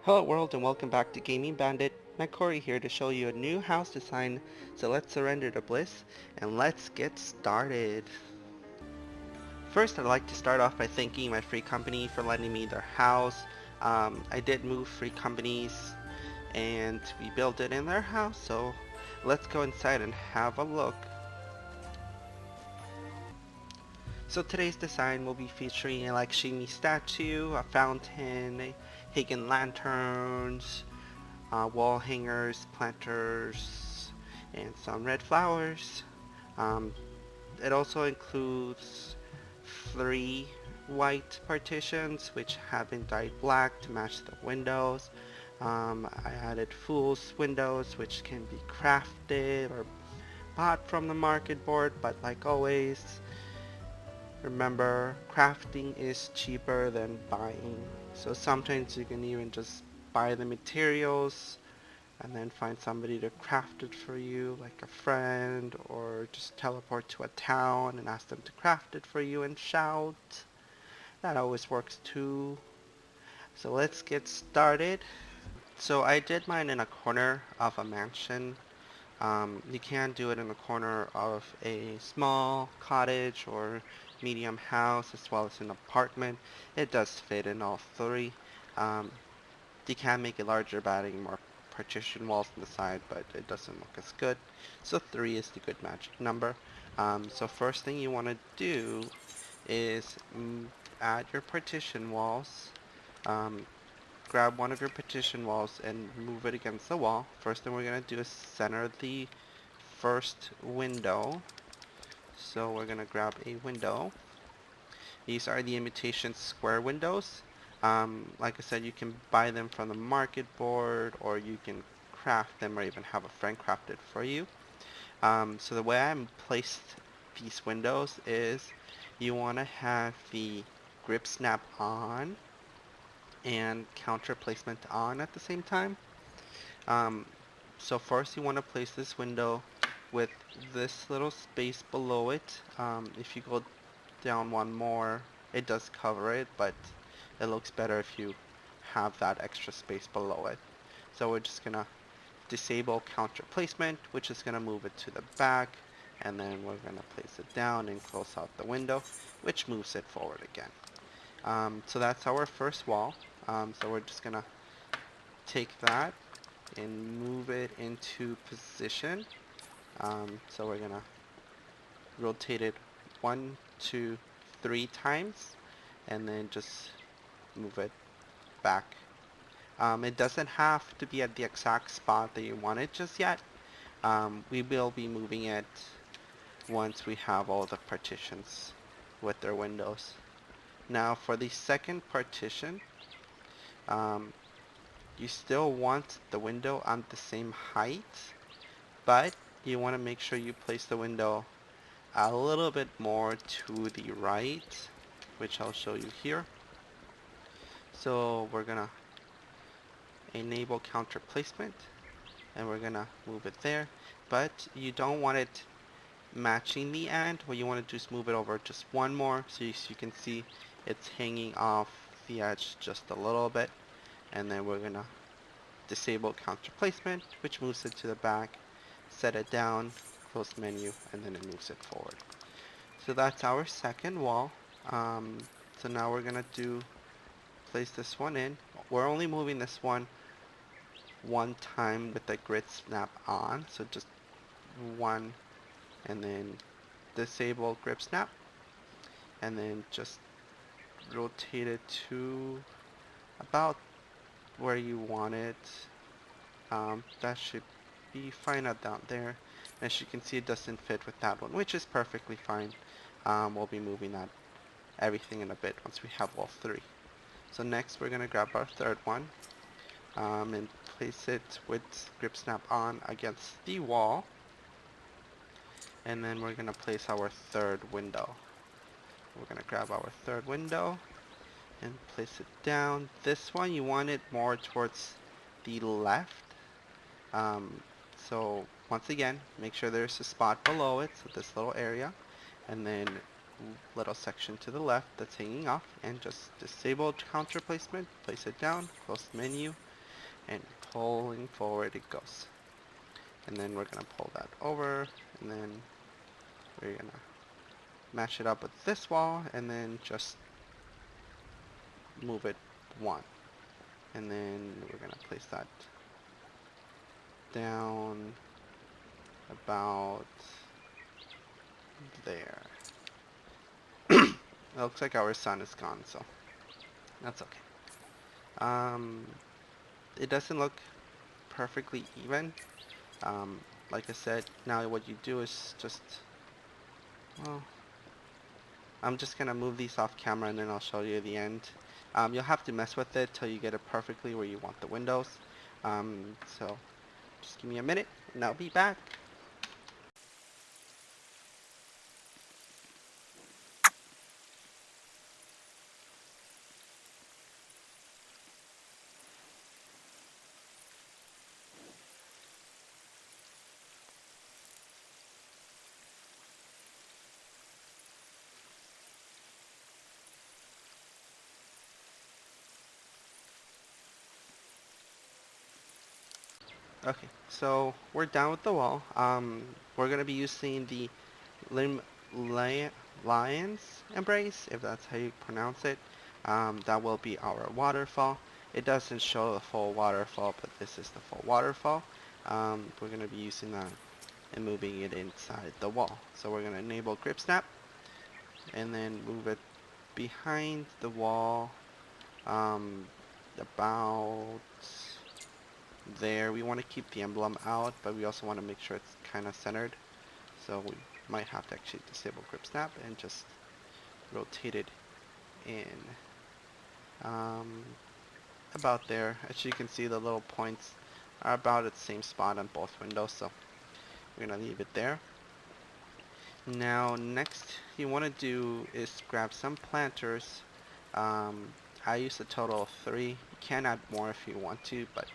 Hello world and welcome back to Gaming Bandit. Matt Corey here to show you a new house design, so let's surrender to bliss and let's get started. First I'd like to start off by thanking my free company for lending me their house. I did move free companies and we built it in their house, so let's go inside and have a look. So today's design will be featuring a Lakshmi statue, a fountain, Hagen lanterns, wall hangers, planters, and some red flowers. Um, it also includes 3 white partitions which have been dyed black to match the windows. I added fool's windows which can be crafted or bought from the market board, but like always, remember crafting is cheaper than buying. So sometimes you can even just buy the materials and then find somebody to craft it for you, like a friend, or just teleport to a town and ask them to craft it for you and shout. That always works too. So let's get started. So I did mine in a corner of a mansion. You can do it in the corner of a small cottage or medium house as well as an apartment. It does fit in all 3. Um, You can make it larger by adding more partition walls on the side, but it doesn't look as good. So 3 is the good magic number. So first thing you want to do is add your partition walls. Um, Grab one of your partition walls and move it against the wall. First thing we're going to do is center the first window. So we're going to grab a window. These are the imitation square windows. Like I said, you can buy them from the market board, or you can craft them, or even have a friend craft it for you. So the way I'm placed these windows is you want to have the grip snap on and counter placement on at the same time. Um, so first you want to place this window with this little space below it. If you go down one more, it does cover it, but it looks better if you have that extra space below it. So we're just gonna disable counter placement, which is gonna move it to the back, and then we're gonna place it down and close out the window, which moves it forward again. So that's our first wall. So we're just gonna take that and move it into position. So we're gonna rotate it 1, 2, 3 times, and then just move it back. It doesn't have to be at the exact spot that you want it just yet. We will be moving it once we have all the partitions with their windows. Now for the second partition, um, you still want the window on the same height, but you want to make sure you place the window a little bit more to the right, which I'll show you here. So we're gonna enable counter placement, and we're gonna move it there, but you don't want it matching the end. What you want to do is move it over just one more, so you can see it's hanging off the edge just a little bit, and then we're gonna disable counter placement, which moves it to the back, set it down, close menu, and then it moves it forward. So that's our second wall. So now we're gonna place this one in. We're only moving this one time with the grid snap on, so just one, and then disable grip snap, and then just rotate it to about where you want it. That should be fine out down there. As you can see, it doesn't fit with that one, which is perfectly fine. We'll be moving that everything in a bit once we have all 3. So next we're gonna grab our third one, and place it with grip snap on against the wall, and then we're gonna place our third window. We're gonna grab our third window and place it down. This one you want it more towards the left. Um, so once again, make sure there's a spot below it, so this little area, and then little section to the left that's hanging off, and just disable counter placement, place it down, close the menu, and pulling forward it goes. And then we're gonna pull that over, and then we're gonna match it up with this wall, and then just move it one. And then we're gonna place that down about there. It looks like our sun is gone, so that's okay. Um, it doesn't look perfectly even. Um, like I said, now what you do is just, well, I'm just gonna move these off camera and then I'll show you the end. You'll have to mess with it till you get it perfectly where you want the windows. So just give me a minute and I'll be back. Okay, so we're done with the wall. We're gonna be using the lim li lion's embrace, if that's how you pronounce it. That will be our waterfall. It doesn't show the full waterfall, but this is the full waterfall. We're gonna be using that and moving it inside the wall. So we're gonna enable grip snap and then move it behind the wall, about there. We want to keep the emblem out, but we also want to make sure it's kind of centered. So we might have to actually disable grip snap and just rotate it in about there. As you can see, the little points are about at the same spot on both windows, so we're gonna leave it there. Now next you want to do is grab some planters. I use a total of 3. You can add more if you want to, but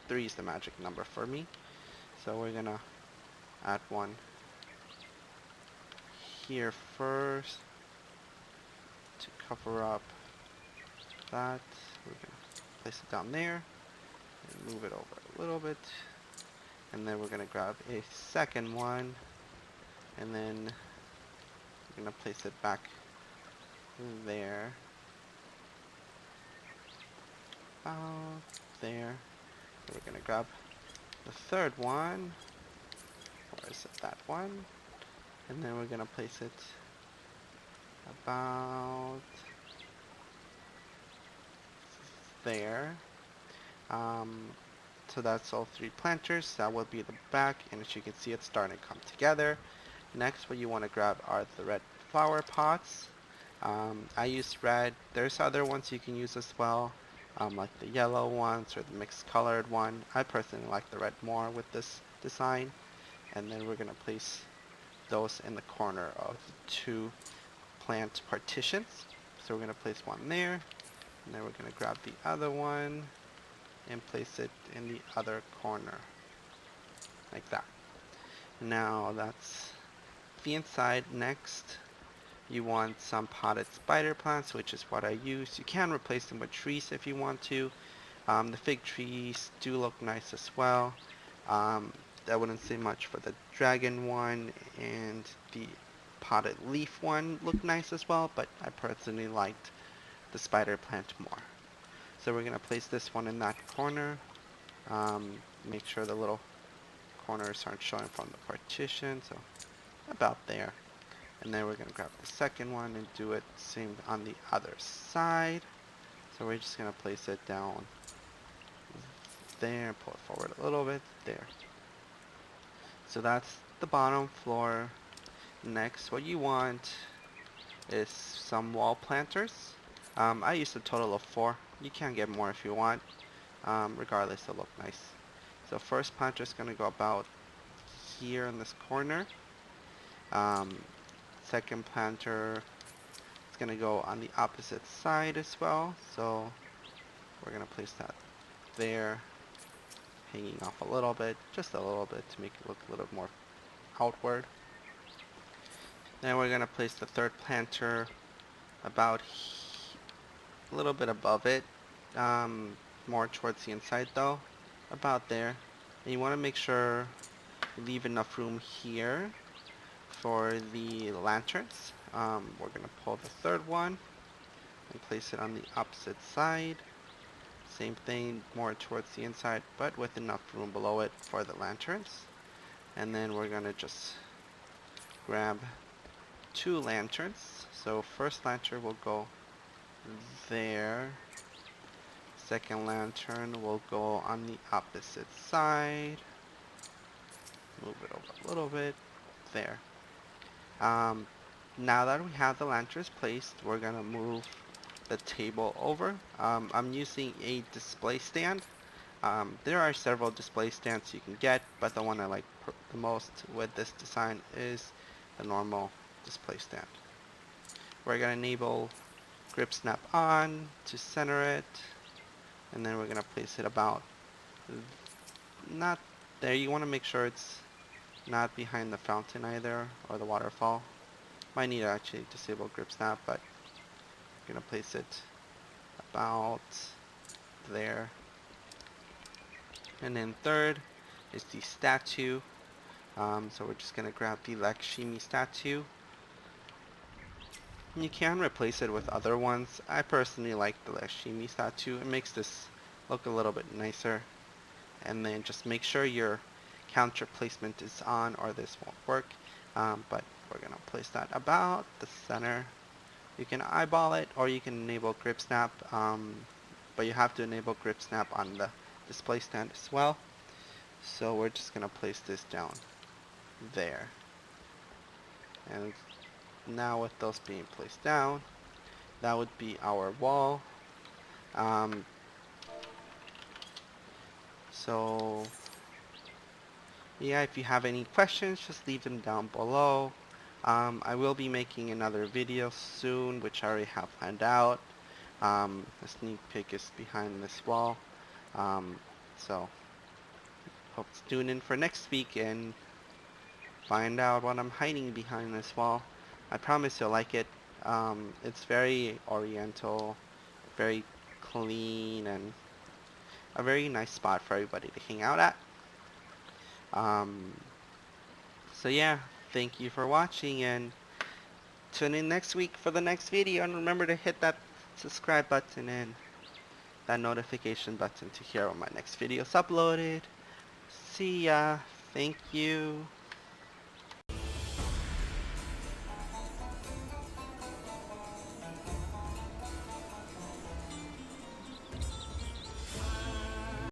3 is the magic number for me. So we're gonna add one here first to cover up that. We're gonna place it down there and move it over a little bit. And then we're gonna grab a second one and then we're gonna place it back there. About there. We're gonna grab the third one, or is it that one? And then we're gonna place it about there. So that's all 3 planters. That will be the back, and as you can see, it's starting to come together. Next, what you want to grab are the red flower pots. I use red. There's other ones you can use as well, like the yellow ones or the mixed colored one. I personally like the red more with this design. And then we're going to place those in the corner of the 2 plant partitions. So we're going to place one there, and then we're going to grab the other one and place it in the other corner, like that. Now that's the inside. Next, you want some potted spider plants, which is what I use. You can replace them with trees if you want to. The fig trees do look nice as well. I wouldn't say much for the dragon one, and the potted leaf one look nice as well, but I personally liked the spider plant more. So we're going to place this one in that corner. Make sure the little corners aren't showing from the partition, so about there. And then we're going to grab the second one and do it same on the other side. So we're just going to place it down there, pull it forward a little bit, there. So that's the bottom floor. Next, what you want is some wall planters. I used a total of 4. You can get more if you want. Regardless, they'll look nice. So first planter is going to go about here in this corner. Second planter is going to go on the opposite side as well. So we're going to place that there, hanging off a little bit, just a little bit to make it look a little more outward. Then we're going to place the third planter about a little bit above it, more towards the inside though. about there. And you want to make sure you leave enough room here for the lanterns. We're going to pull the third one and place it on the opposite side. Same thing, more towards the inside, but with enough room below it for the lanterns. And then we're going to just grab 2 lanterns. So first lantern will go there. Second lantern will go on the opposite side. Move it over a little bit. There. Um, Now that we have the lanterns placed, we're gonna move the table over. I'm using a display stand. There are several display stands you can get, but the one I like the most with this design is the normal display stand. We're gonna enable grip snap on to center it, and then we're gonna place it about not there. You want to make sure it's not behind the fountain either or the waterfall. Might need to actually disable grip snap, but I'm gonna place it about there. And then third is the statue. So we're just gonna grab the Lakshmi statue. You can replace it with other ones. I personally like the Lakshmi statue. It makes this look a little bit nicer. And then just make sure your counter placement is on or this won't work. But we're gonna place that about the center. You can eyeball it or you can enable grip snap, but you have to enable grip snap on the display stand as well. So we're just gonna place this down there. And now with those being placed down, that would be our wall. Um, so yeah, if you have any questions, just leave them down below. I will be making another video soon, which I already have planned out. A sneak peek is behind this wall. So hope to tune in for next week and find out what I'm hiding behind this wall. I promise you'll like it. It's very oriental, very clean, and a very nice spot for everybody to hang out at. Um, so yeah, thank you for watching and tune in next week for the next video, and remember to hit that subscribe button and that notification button to hear when my next video is uploaded. See ya. Thank you.